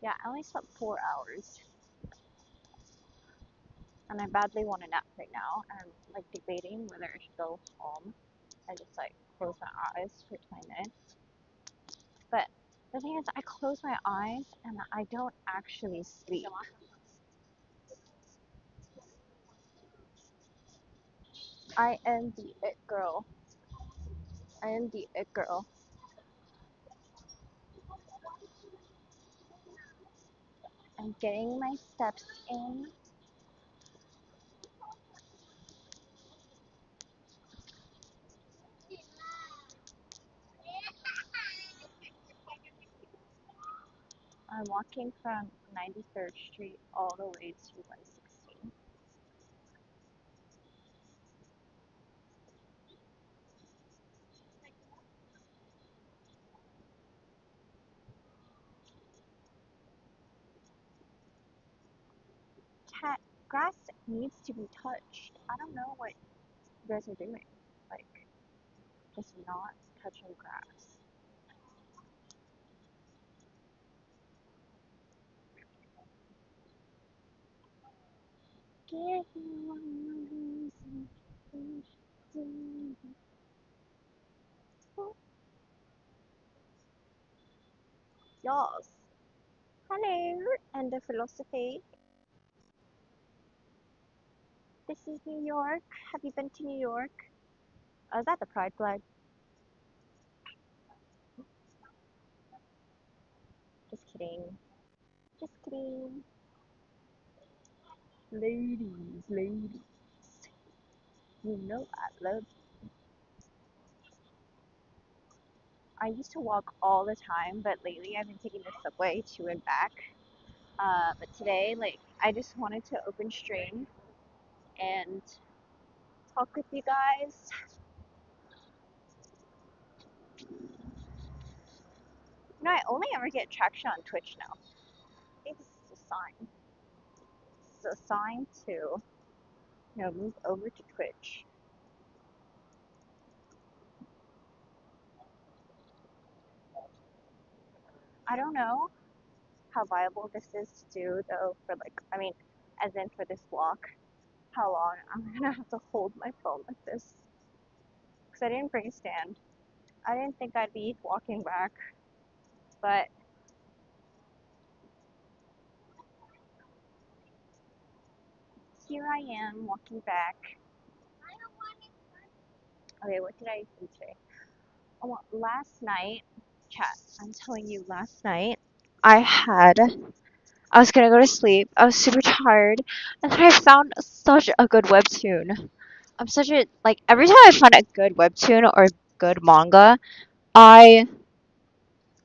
Yeah, I only slept 4 hours, and I badly want a nap right now. And I'm like debating whether I should go home and just like close my eyes for 20 minutes. But the thing is, I close my eyes and I don't actually sleep. I am the it girl. I am the it girl. I'm getting my steps in. I'm walking from 93rd Street all the way to 116. Cat grass needs to be touched. I don't know what you guys are doing. Like, just not touching grass. Give me one more reason. Yes. Hello, and the philosophy. This is New York. Have you been to New York? Oh, is that the Pride flag? Just kidding. Just kidding. Ladies, ladies. You know I love. I used to walk all the time, but lately I've been taking the subway to and back. But today, like, I just wanted to open stream and talk with you guys. You know, I only ever get traction on Twitch now. I think this is a sign. This is a sign to, move over to Twitch. I don't know how viable this is to do though for like, I mean, as in for this walk, how long I'm gonna have to hold my phone like this. Because I didn't bring a stand. I didn't think I'd be walking back, but here I am walking back. Okay, what did I do today? Oh, last night, chat, I'm telling you, last night, I was gonna go to sleep. I was super tired, and then I found such a good webtoon. I'm such a, like, every time I find a good webtoon or good manga, I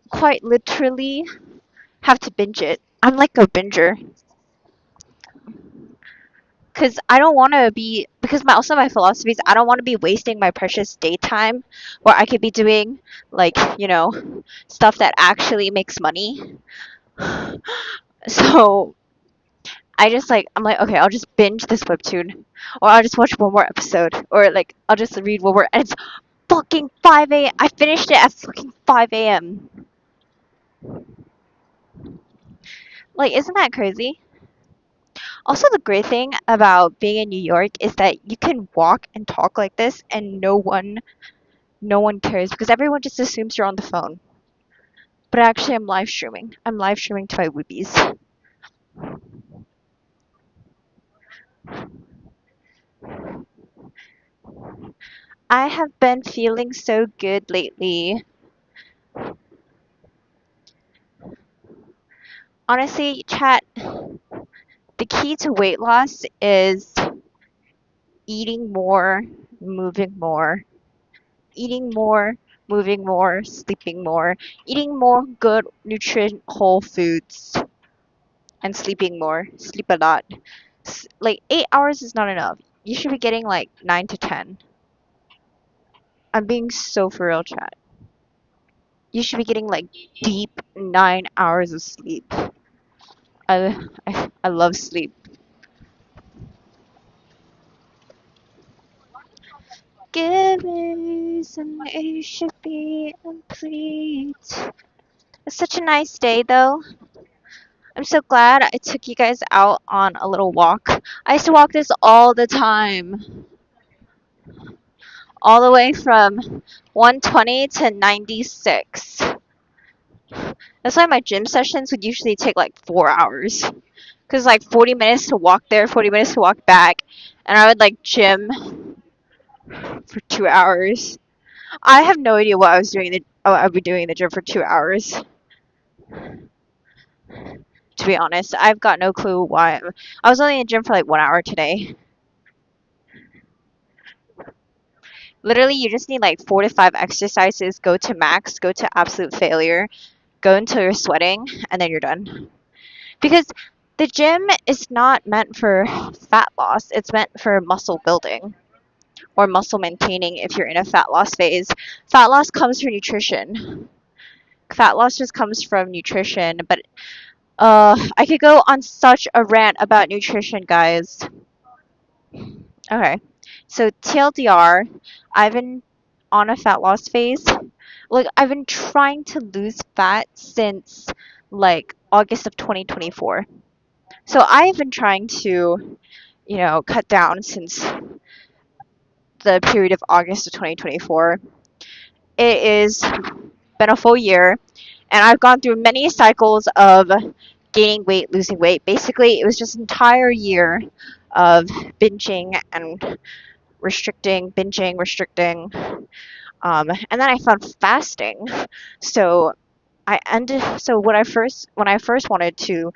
quite literally have to binge it. I'm like a binger. Because I don't want to be, because my philosophy is I don't want to be wasting my precious daytime where I could be doing, like, stuff that actually makes money. So I'm like, okay, I'll just binge this webtoon, or I'll just watch one more episode, or like I'll just read one more. And it's fucking 5 a.m. I finished it at fucking 5 a.m. Like, isn't that crazy? Also, the great thing about being in New York is that you can walk and talk like this, and no one cares because everyone just assumes you're on the phone. But actually, I'm live streaming. I'm live streaming to my whoopies. I have been feeling so good lately. Honestly, chat, the key to weight loss is eating more, moving more. Eating more, moving more, sleeping more. Eating more good, nutrient, whole foods, and sleeping more. Sleep a lot. Like 8 hours is not enough. You should be getting like 9 to 10. I'm being so for real, chat. You should be getting like deep 9 hours of sleep. I love sleep. Give me a reason it should be complete. It's such a nice day though. I'm so glad I took you guys out on a little walk. I used to walk this all the time, all the way from 120 to 96. That's why my gym sessions would usually take like 4 hours. Because like 40 minutes to walk there, 40 minutes to walk back. And I would like gym for 2 hours. I have no idea what I was doing. I'd be doing in the gym for 2 hours. To be honest, I've got no clue why. I was only in the gym for like 1 hour today. Literally, you just need like 4 to 5 exercises. Go to max. Go to absolute failure. Go until you're sweating, and then you're done. Because the gym is not meant for fat loss. It's meant for muscle building or muscle maintaining if you're in a fat loss phase. Fat loss comes from nutrition. Fat loss just comes from nutrition, but I could go on such a rant about nutrition, guys. Okay. So TLDR, I've been on a fat loss phase. Like I've been trying to lose fat since like August of 2024. So I've been trying to, cut down since the period of August of 2024. It is been a full year, and I've gone through many cycles of gaining weight, losing weight. Basically, it was just an entire year of binging and restricting, binging, restricting. And then I found fasting. So when I first wanted to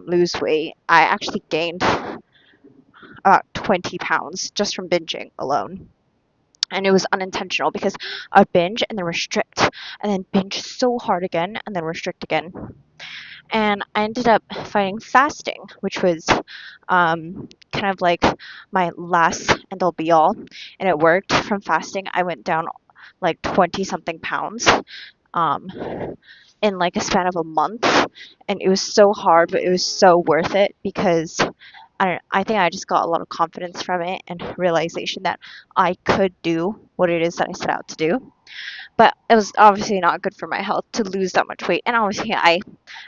lose weight, I actually gained about 20 pounds just from binging alone. And it was unintentional because I binge and then restrict, and then binge so hard again, and then restrict again. And I ended up finding fasting, which was kind of like my last end all be all. And it worked. From fasting, I went down like 20 something pounds um, in like a span of a month. And it was so hard, but it was so worth it because I think I just got a lot of confidence from it and realization that I could do what it is that I set out to do. But it was obviously not good for my health to lose that much weight. And obviously, I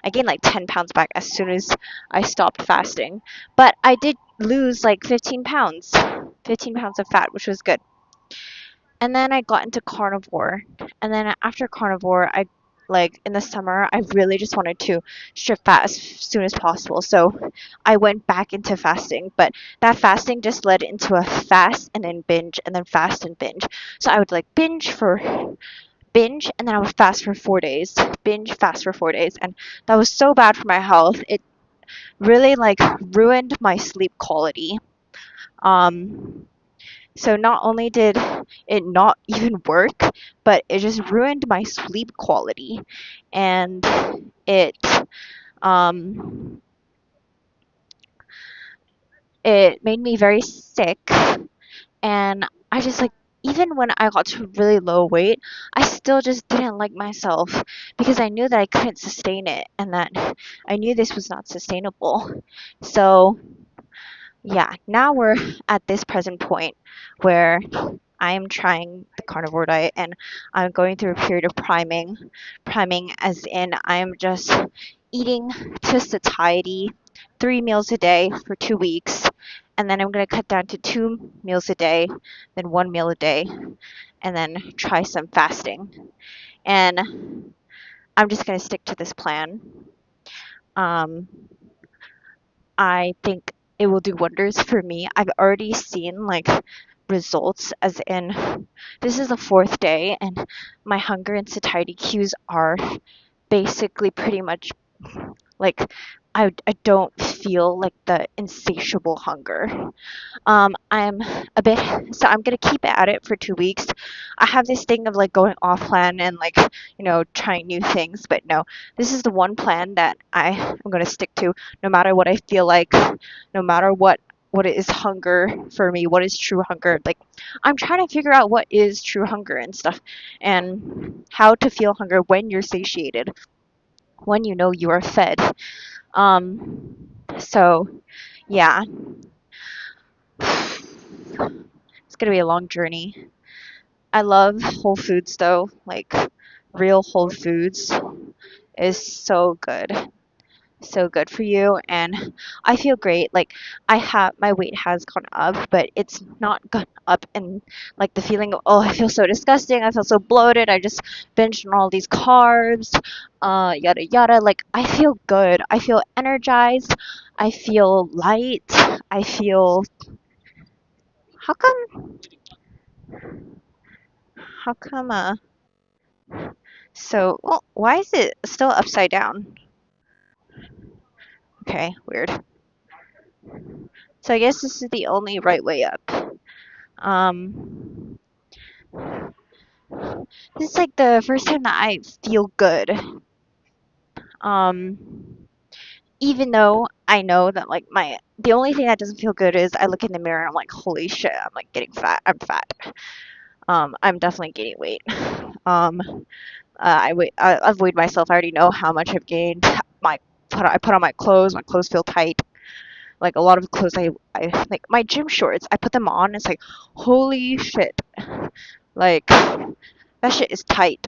gained like 10 pounds back as soon as I stopped fasting. But I did lose like 15 pounds, 15 pounds of fat, which was good. And then I got into carnivore. And then after carnivore, like in the summer, I really just wanted to strip fat as soon as possible. So I went back into fasting, but that fasting just led into a fast and then binge and then fast and binge. So I would like binge and then I would fast for 4 days. Binge, fast for 4 days. And that was so bad for my health. It really like ruined my sleep quality. Um, so not only did it not even work, but it just ruined my sleep quality. And it um it made me very sick, and I just like, even when I got to really low weight, I still just didn't like myself because I knew that I couldn't sustain it and that I knew this was not sustainable. So yeah, now we're at this present point where I'm trying the carnivore diet and I'm going through a period of priming. Priming as in I'm just eating to satiety, 3 meals a day for 2 weeks, and then I'm going to cut down to 2 meals a day, then 1 meal a day, and then try some fasting. And I'm just going to stick to this plan. Um, I think it will do wonders for me. I've already seen like results, as in this is the fourth day and my hunger and satiety cues are basically pretty much like I don't feel like the insatiable hunger. I'm a bit, so I'm gonna keep at it for 2 weeks. I have this thing of like going off plan and like, trying new things, but no, this is the one plan that I'm gonna stick to no matter what I feel like, no matter what is hunger for me, what is true hunger. Like, I'm trying to figure out what is true hunger and stuff, and how to feel hunger when you're satiated, when you know you are fed. So yeah, it's gonna be a long journey. I love Whole Foods though, like real Whole Foods is so good. so good for you, and I feel great. Like, I have my weight has gone up, but it's not gone up and like the feeling of, oh, I feel so disgusting, I feel so bloated, I just binged on all these carbs, yada yada. Like, I feel good, I feel energized, I feel light, I feel, how come how come so, well, why is it still upside down? Okay, weird. So I guess this is the only right way up. Um, this is like the first time that I feel good. Um, even though I know that like the only thing that doesn't feel good is I look in the mirror and I'm like, holy shit, I'm like getting fat. I'm fat. I'm definitely gaining weight. Um, I've weighed myself. I already know how much I've gained. I put on my clothes. My clothes feel tight. Like a lot of clothes I like my gym shorts. I put them on. It's like, holy shit. Like, that shit is tight.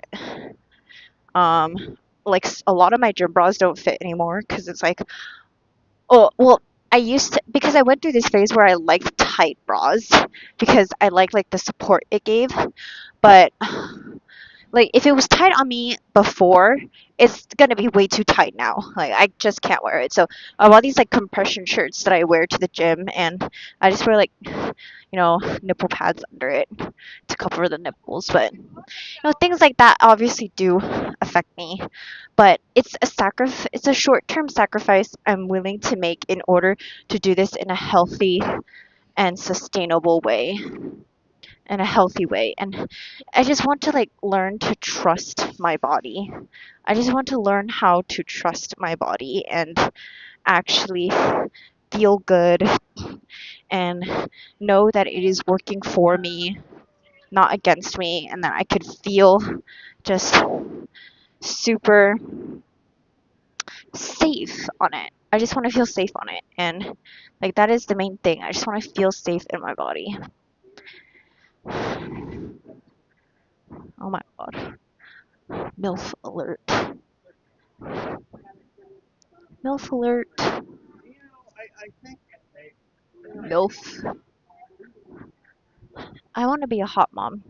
Like a lot of my gym bras don't fit anymore because it's like, oh, well, I used to, because I went through this phase where I liked tight bras because I liked like the support it gave, but like if it was tight on me before, it's gonna be way too tight now. Like I just can't wear it. So I have all these like compression shirts that I wear to the gym, and I just wear like, nipple pads under it to cover the nipples. But things like that obviously do affect me. But it's a short-term sacrifice I'm willing to make in order to do this in a healthy and sustainable way, in a healthy way. And I just want to like learn to trust my body. I just want to learn how to trust my body and actually feel good and know that it is working for me, not against me, and that I could feel just super safe on it. I just want to feel safe on it. And like that is the main thing. I just want to feel safe in my body. Oh my god. MILF alert. MILF alert. MILF. I want to be a hot mom.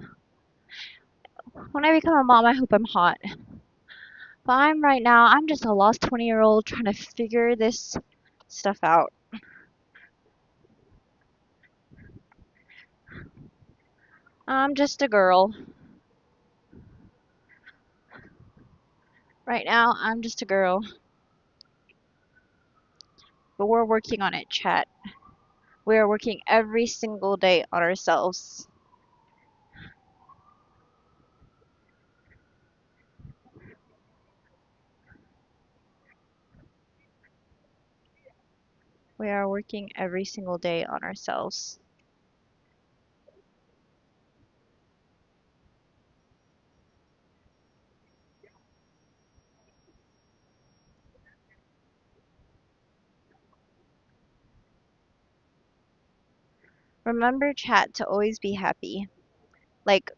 When I become a mom, I hope I'm hot. But right now, I'm just a lost 20-year-old trying to figure this stuff out. I'm just a girl. Right now, I'm just a girl. But we're working on it, chat. We are working every single day on ourselves. We are working every single day on ourselves. Remember, chat, to always be happy. Like,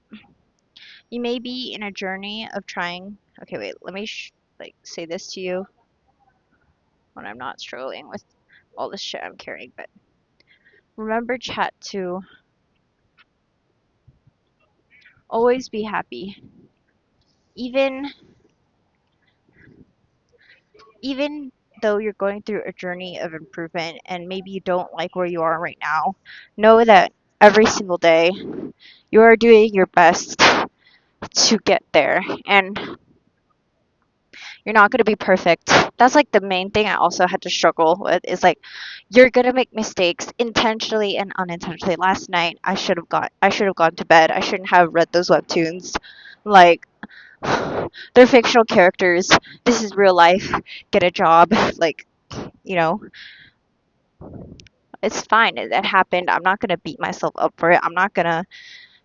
you may be in a journey of trying. Okay, wait, let me like say this to you when I'm not struggling with all this shit I'm carrying. But remember, chat, to always be happy. Even even though you're going through a journey of improvement and maybe you don't like where you are right now, know that every single day you are doing your best to get there, and you're not going to be perfect. That's like the main thing I also had to struggle with, is like, you're going to make mistakes intentionally and unintentionally. Last night I should have gone to bed. I shouldn't have read those webtoons. Like, they're fictional characters. This is real life. Get a job. Like, you know, it's fine. It happened. I'm not gonna beat myself up for it. I'm not gonna,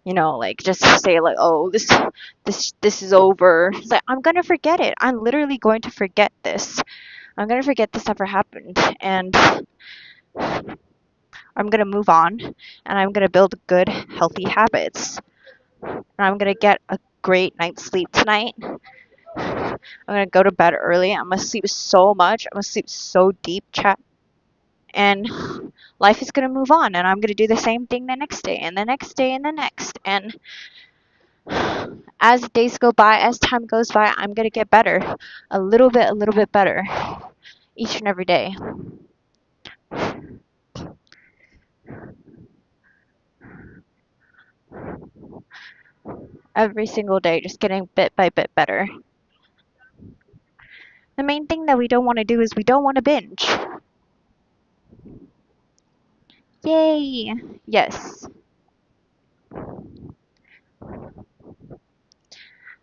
like just say like, oh, this is over. It's like, I'm gonna forget it. I'm literally going to forget this. I'm gonna forget this ever happened, and I'm gonna move on, and I'm gonna build good, healthy habits, and I'm gonna get a great night's sleep tonight, I'm gonna go to bed early. I'm gonna sleep so much. I'm gonna sleep so deep, chat. And life is gonna move on, and I'm gonna do the same thing the next day, and the next day, and the next. And as days go by, as time goes by, I'm gonna get better, a little bit better, each and every day. Every single day, just getting bit by bit better. The main thing that we don't want to do is we don't want to binge. Yay! Yes.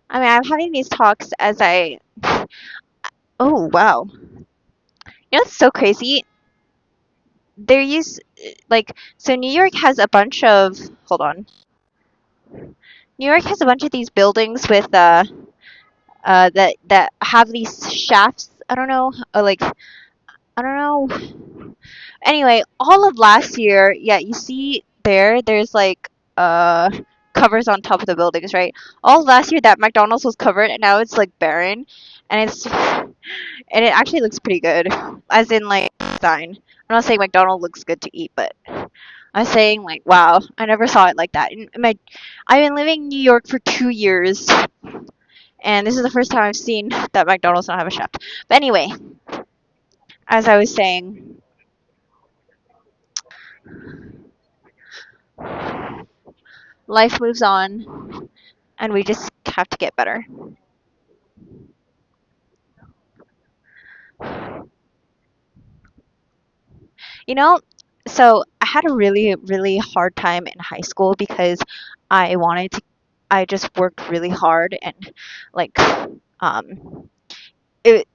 I mean, I'm having these talks as I. Oh, wow. You know what's so crazy? There used. Like, so New York has a bunch of. Hold on. New York has a bunch of these buildings with, that have these shafts. I don't know. Like, I don't know. Anyway, all of last year, yeah, you see there's like covers on top of the buildings, right? All of last year that McDonald's was covered and now it's like barren and it actually looks pretty good. As in like design. I'm not saying McDonald's looks good to eat, but I'm saying like wow, I never saw it like that. I've been living in New York for 2 years and this is the first time I've seen that McDonald's don't have a shaft. But anyway, as I was saying, life moves on and we just have to get better. You know, so I had a really, really hard time in high school because I wanted to, I just worked really hard and like, it,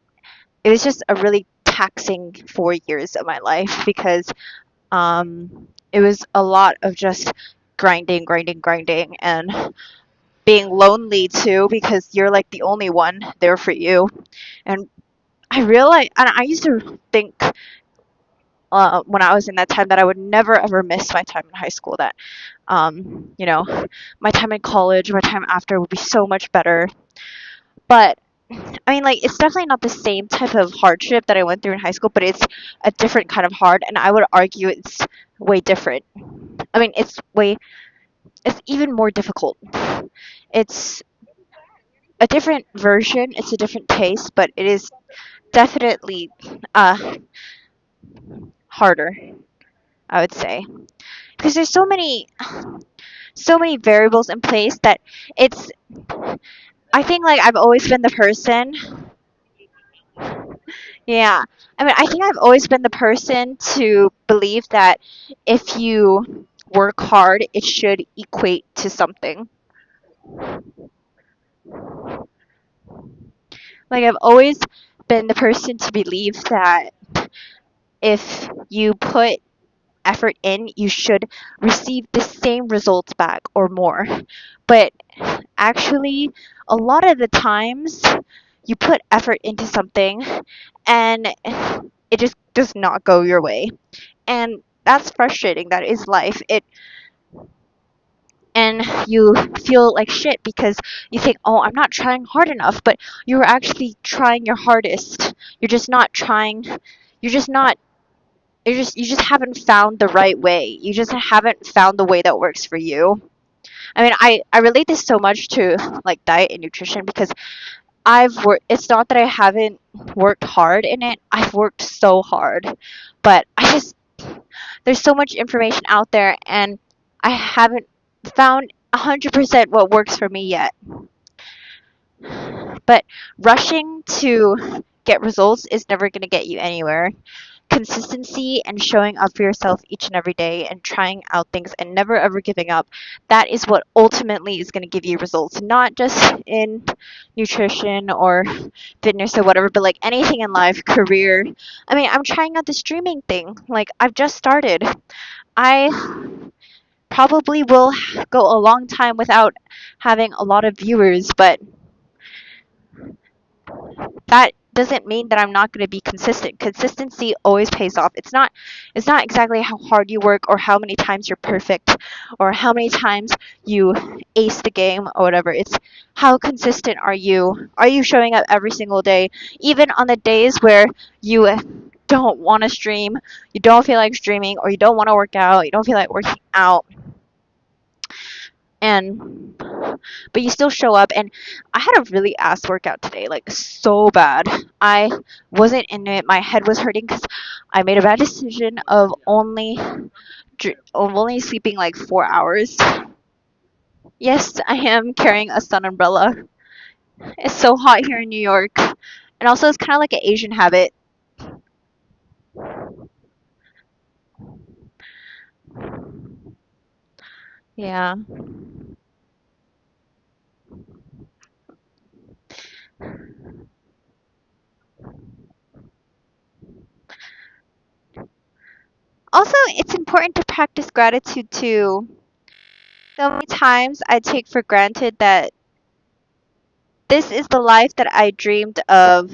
it was just a really taxing 4 years of my life because, it was a lot of just grinding, grinding, grinding and being lonely too because you're like the only one there for you. And I realized, and I used to think when I was in that time that I would never ever miss my time in high school. That you know, my time in college, my time after would be so much better. But I mean, like, it's definitely not the same type of hardship that I went through in high school, but it's a different kind of hard, and I would argue it's way different. I mean, it's even more difficult. It's a different version, it's a different taste, but it is definitely uh, harder, I would say, because there's so many variables in place that it's I think like I've always been the person. Yeah. I mean, I think I've always been the person to believe that if you work hard, it should equate to something. Like I've always been the person to believe that if you put effort in, you should receive the same results back or more. But actually, a lot of the times, you put effort into something and it just does not go your way. And that's frustrating. That is life. It and you feel like shit because you think, "Oh, I'm not trying hard enough," but you're actually trying your hardest. You're just not trying. You're just not you just haven't found the right way. You just haven't found the way that works for you. I mean, I relate this so much to like diet and nutrition because I've worked. It's not that I haven't worked hard in it. I've worked so hard, but I just there's so much information out there, and I haven't found 100% what works for me yet. But rushing to get results is never going to get you anywhere. Consistency and showing up for yourself each and every day and trying out things and never ever giving up, that is what ultimately is going to give you results, not just in nutrition or fitness or whatever, but like anything in life, career. I mean, I'm trying out the streaming thing. Like, I've just started. I probably will go a long time without having a lot of viewers, but doesn't mean that I'm not going to be consistent. Consistency always pays off. It's not exactly how hard you work or how many times you're perfect or how many times you ace the game or whatever. It's how consistent are you? Are you showing up every single day, even on the days where you don't want to stream, you don't feel like streaming, or you don't want to work out, you don't feel like working out, and but you still show up. And I had a really ass workout today, like so bad. I wasn't in it. My head was hurting because I made a bad decision of only sleeping like 4 hours. Yes, I am carrying a sun umbrella. It's so hot here in New York, and also it's kind of like an Asian habit. Yeah. Also, it's important to practice gratitude too. So many times I take for granted that this is the life that I dreamed of.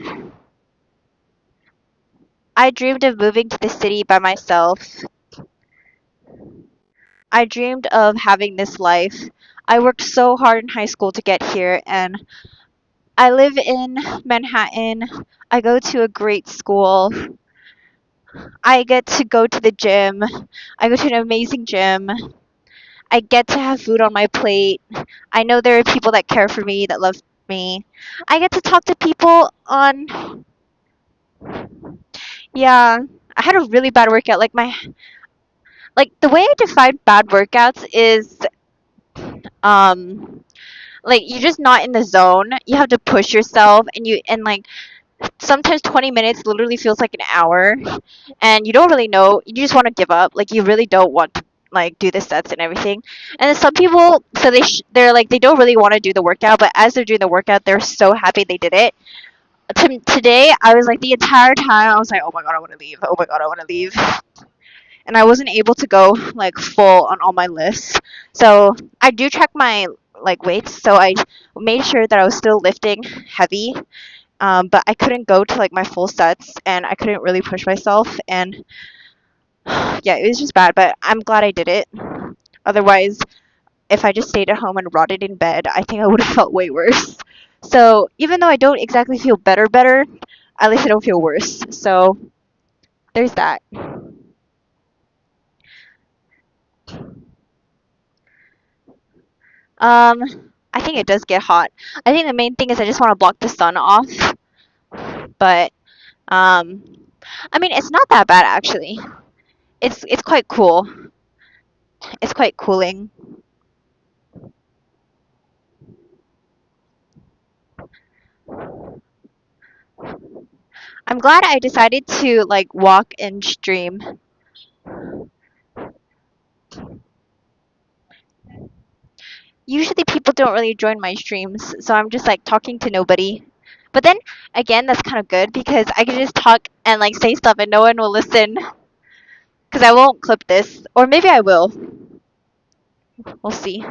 I dreamed of moving to the city by myself. I dreamed of having this life. I worked so hard in high school to get here, and I live in Manhattan. I go to a great school. I get to go to the gym. I go to an amazing gym. I get to have food on my plate. I know there are people that care for me, that love me. I get to talk to people on. Yeah, I had a really bad workout. Like the way I define bad workouts is um like you're just not in the zone. You have to push yourself, and like sometimes 20 minutes literally feels like an hour, and you don't really know. You just want to give up. Like you really don't want to like do the sets and everything. And then some people, so they're like they don't really want to do the workout, but as they're doing the workout, they're so happy they did it. Today, I was like the entire time I was like, oh my god, I want to leave. Oh my god, I want to leave. And I wasn't able to go like full on all my lifts. So I do track my like weights, so I made sure that I was still lifting heavy. But I couldn't go to like my full sets, and I couldn't really push myself, and yeah, it was just bad. But I'm glad I did it. Otherwise, if I just stayed at home and rotted in bed, I think I would have felt way worse. So even though I don't exactly feel better, at least I don't feel worse. So there's that. Um, I think it does get hot. I think the main thing is I just want to block the sun off. But um, I mean it's not that bad actually. It's quite cool. It's quite cooling. I'm glad I decided to like walk and stream. Usually people don't really join my streams, so I'm just like talking to nobody. But then again, that's kind of good because I can just talk and like say stuff and no one will listen because I won't clip this, or maybe I will. We'll see.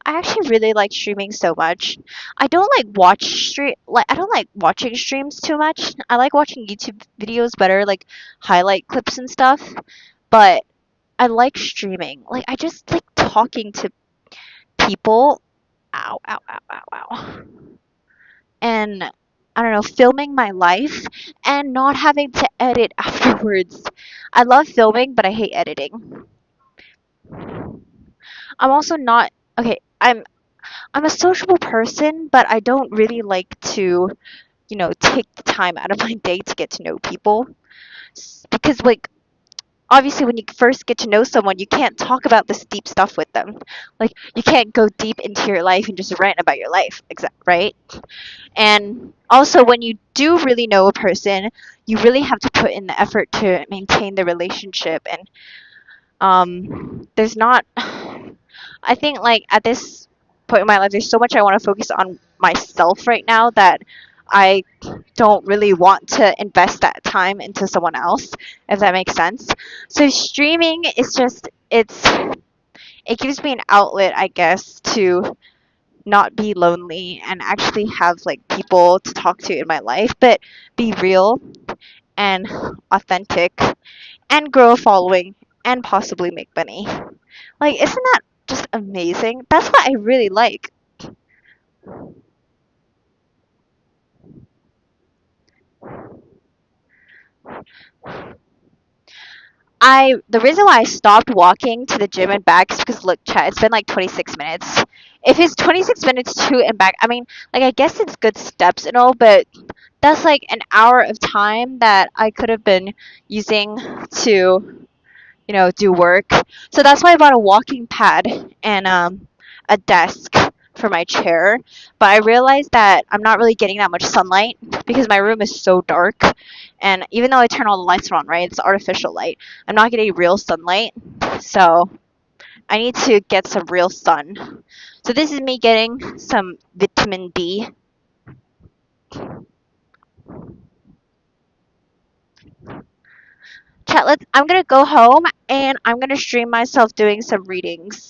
I actually really like streaming so much. I don't like I don't like watching streams too much. I like watching YouTube videos better, like highlight clips and stuff. But I like streaming. Like I just like talking to people. Ow, ow, ow, ow, ow. And I don't know, filming my life and not having to edit afterwards. I love filming, but I hate editing. I'm also not okay. I'm a sociable person, but I don't really like to, take the time out of my day to get to know people because like obviously when you first get to know someone, you can't talk about this deep stuff with them. Like you can't go deep into your life and just rant about your life, right? And also when you do really know a person, you really have to put in the effort to maintain the relationship. And there's not I think like at this point in my life there's so much I want to focus on myself right now that I don't really want to invest that time into someone else, if that makes sense. So streaming is just it gives me an outlet, I guess, to not be lonely and actually have like people to talk to in my life, but be real and authentic and grow a following and possibly make money. Like, isn't that just amazing? That's what I really like. The reason why I stopped walking to the gym and back is because look, chat, it's been like 26 minutes. If it's 26 minutes to and back, I mean, like I guess it's good steps and all, but that's like an hour of time that I could have been using to do work. So that's why I bought a walking pad and a desk for my chair. But I realized that I'm not really getting that much sunlight because my room is so dark. And even though I turn all the lights on, right, it's artificial light. I'm not getting real sunlight. So I need to get some real sun. So this is me getting some vitamin D. Chat, I'm gonna go home and I'm gonna stream myself doing some readings.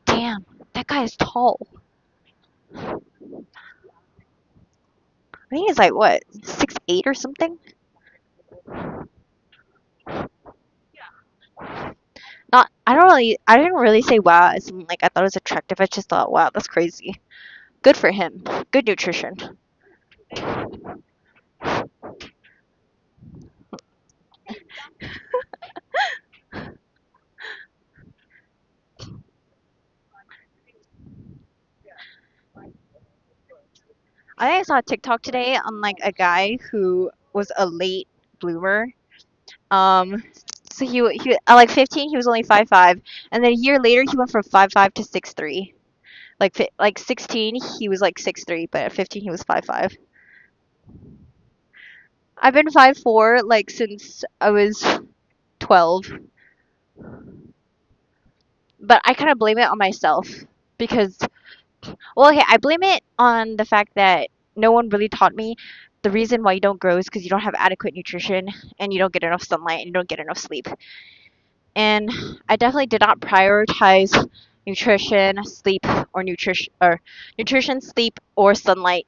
Damn, that guy is tall. I think he's like what, 6'8" or something. Not, I didn't really say wow as in like I thought it was attractive. I just thought wow, that's crazy. Good for him. Good nutrition. I think I saw a TikTok today on like a guy who was a late bloomer. Um, so he at like 15 he was only 5'5", and then a year later he went from 5'5" to 6'3". Like 16 he was like 6'3", but at 15 he was 5'5". I've been 5'4" like since I was 12, but I kind of blame it on myself because, well, okay, I blame it on the fact that no one really taught me the reason why you don't grow is because you don't have adequate nutrition and you don't get enough sunlight and you don't get enough sleep. And I definitely did not prioritize nutrition, sleep, or nutrition, sleep, or sunlight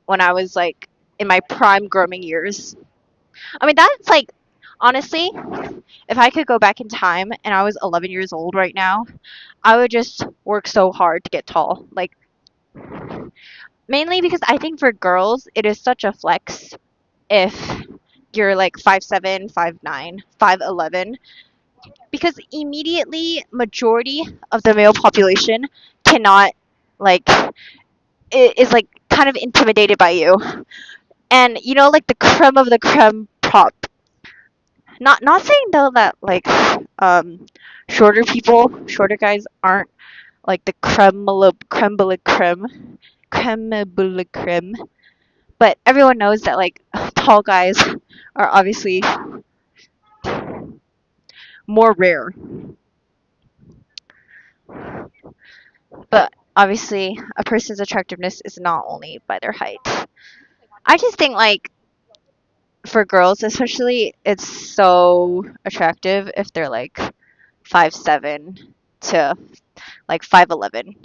when I was like in my prime growing years. I mean, that's like honestly, if I could go back in time and I was 11 years old right now, I would just work so hard to get tall. Like mainly because I think for girls it is such a flex if you're like 5'7", 5'9", 5'11", because immediately majority of the male population cannot like is like kind of intimidated by you. And like the creme of the creme prop. Not saying though that like um shorter guys aren't like the creme de la creme, but everyone knows that like tall guys are obviously more rare. But obviously, a person's attractiveness is not only by their height. I just think like for girls especially, it's so attractive if they're like 5'7" to like 5'11".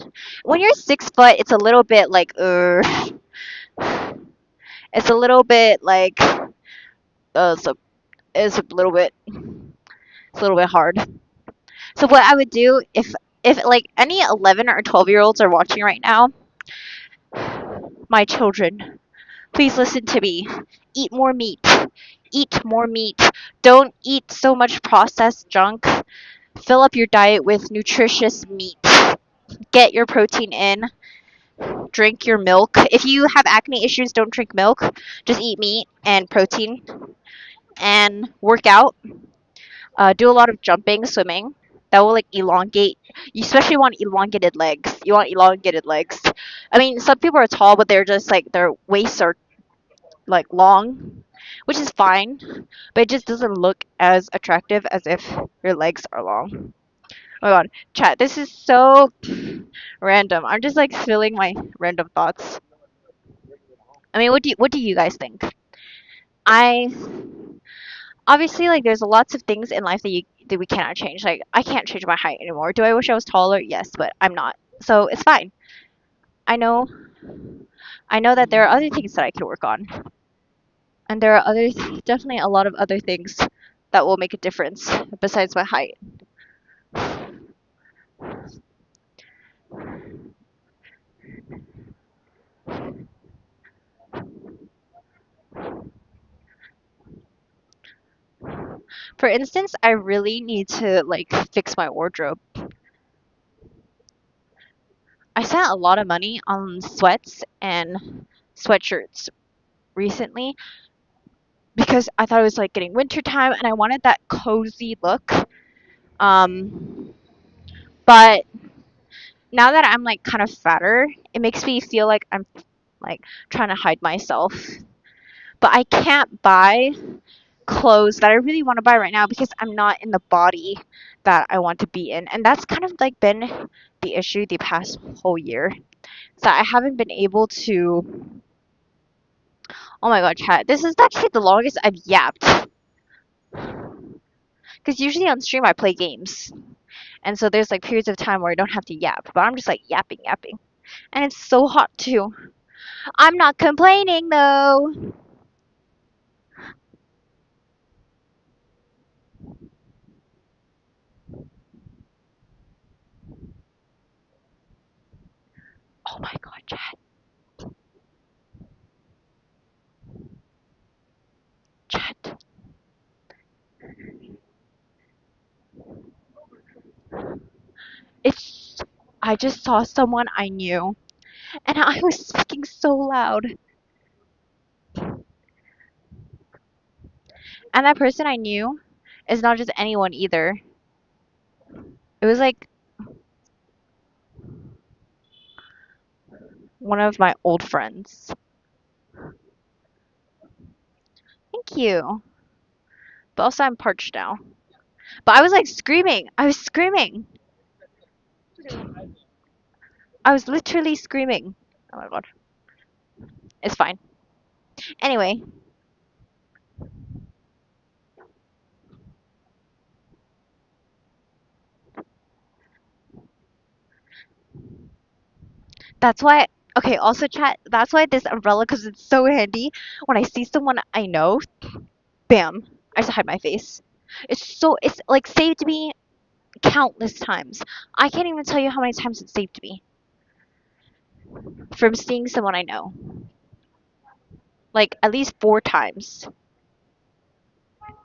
When you're 6 foot, it's a little bit like it's a little bit like it's it's a little bit it's a little bit hard. So what I would do if like any 11 or 12-year olds are watching right now, my children, please listen to me. Eat more meat. Eat more meat. Don't eat so much processed junk. Fill up your diet with nutritious meat. Get your protein in. Drink your milk. If you have acne issues, don't drink milk. Just eat meat and protein. and work out. Do a lot of jumping, swimming. That will like elongate. You especially want elongated legs. You want elongated legs. I mean, some people are tall, but they're just like their waists are like long, which is fine, but it just doesn't look as attractive as if your legs are long. Oh my god, chat, this is so random. I'm just like spilling my random thoughts. I mean, what do you guys think? I obviously like there's lots of things in life that we cannot change. Like I can't change my height anymore. Do I wish I was taller? Yes, but I'm not. So it's fine. I know I know that there are other things that I can work on. And there are definitely a lot of other things that will make a difference besides my height. For instance, I really need to like fix my wardrobe. I spent a lot of money on sweats and sweatshirts recently because I thought it was like getting winter time and I wanted that cozy look. Um, but now that I'm like kind of fatter, it makes me feel like I'm like trying to hide myself. But I can't buy clothes that I really want to buy right now because I'm not in the body that I want to be in. And that's kind of like been the issue the past whole year. So I haven't been able to. Oh my god, chat. This is actually the longest I've yapped. Because usually on stream I play games. And so there's like periods of time where I don't have to yap. But I'm just like yapping, yapping. And it's so hot too. I'm not complaining though. Oh my god, chat. Chat. It's. I just saw someone I knew. And I was speaking so loud. And that person I knew is not just anyone either. It was like one of my old friends. Thank you. But also, I'm parched now. But I was like screaming. I was screaming. I was literally screaming. Oh my god. It's fine. Anyway, that's why. Okay, also, chat. That's why this umbrella, because it's so handy. When I see someone I know, bam, I just hide my face. It's like saved me countless times. I can't even tell you how many times it saved me from seeing someone I know. Like at least 4 times.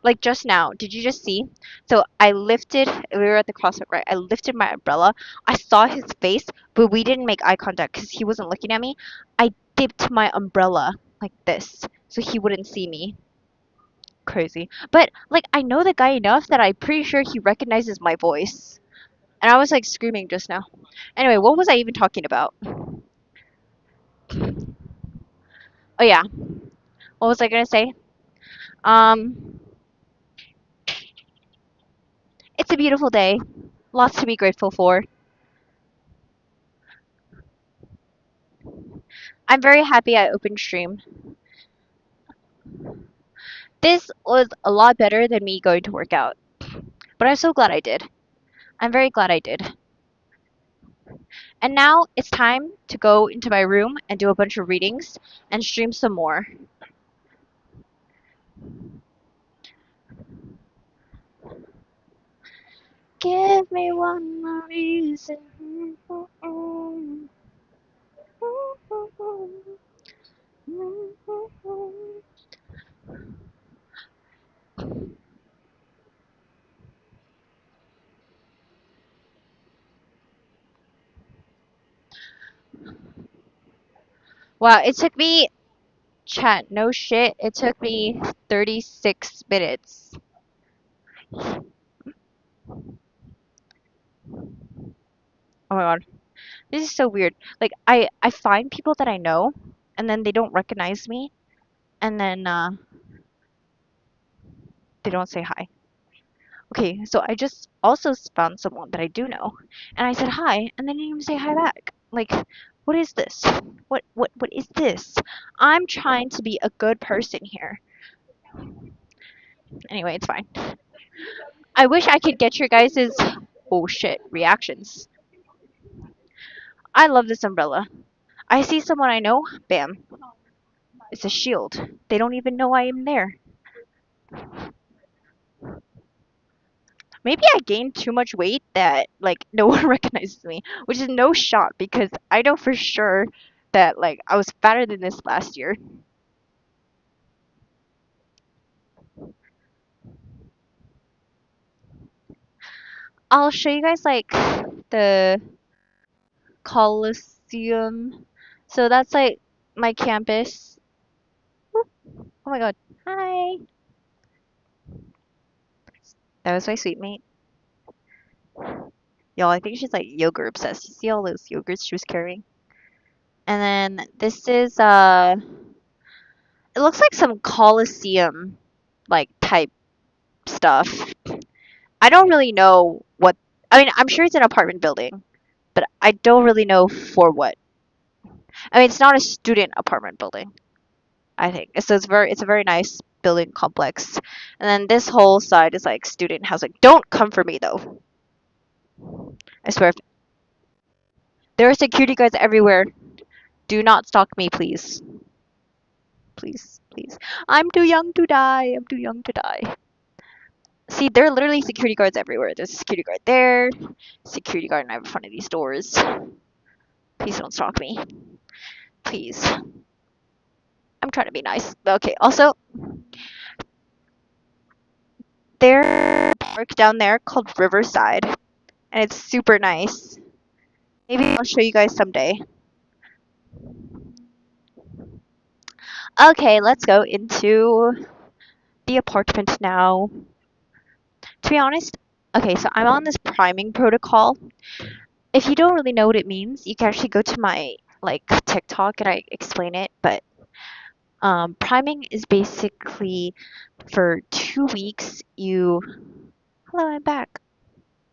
Like just now, did you just see? So I lifted, we were at the crosswalk, right? I lifted my umbrella. I saw his face, but we didn't make eye contact because he wasn't looking at me. I dipped my umbrella like this so he wouldn't see me. Crazy. But like I know the guy enough that I'm pretty sure he recognizes my voice. And I was like screaming just now. Anyway, what was I even talking about? Oh yeah, what was I gonna say? Um, it's a beautiful day. Lots to be grateful for. I'm very happy I opened stream. This was a lot better than me going to work out. But I'm so glad I did. I'm very glad I did. And now it's time to go into my room and do a bunch of readings and stream some more. Give me one more reason. Wow, it took me Chat, no shit. It took me 36 minutes. Oh my god. This is so weird. Like I find people that I know and then they don't recognize me and then they don't say hi. Okay, so I just also found someone that I do know and I said hi and they didn't even say hi back. Like what is this? What is this? I'm trying to be a good person here. Anyway, it's fine. I wish I could get your guys's oh shit reactions. I love this umbrella. I see someone I know, bam, it's a shield. They don't even know I am there. Maybe I gained too much weight that like no one recognizes me, which is no shot because I know for sure that like I was fatter than this last year. I'll show you guys like the Coliseum. So that's like my campus. Oop, oh my god. Hi. That was my sweet mate. Y'all, I think she's like yogurt obsessed. You see all those yogurts she was carrying? And then this is it looks like some Coliseum like type stuff. I don't really know what I mean, I'm sure it's an apartment building, but I don't really know for what. I mean, it's not a student apartment building, I think. So it's a very nice building complex. And then this whole side is like student housing. Don't come for me though. I swear. There are security guards everywhere. Do not stalk me, please. Please, please. I'm too young to die. I'm too young to die. See, there are literally security guards everywhere. There's a security guard there, security guard in front of these doors. Please don't stalk me. Please. I'm trying to be nice. Okay, also, there's a park down there called Riverside, and it's super nice. Maybe I'll show you guys someday. Okay, let's go into the apartment now. To be honest, okay, so I'm on this priming protocol. If you don't really know what it means, you can actually go to my like TikTok and I explain it, but priming is basically for 2 weeks you. Hello, I'm back.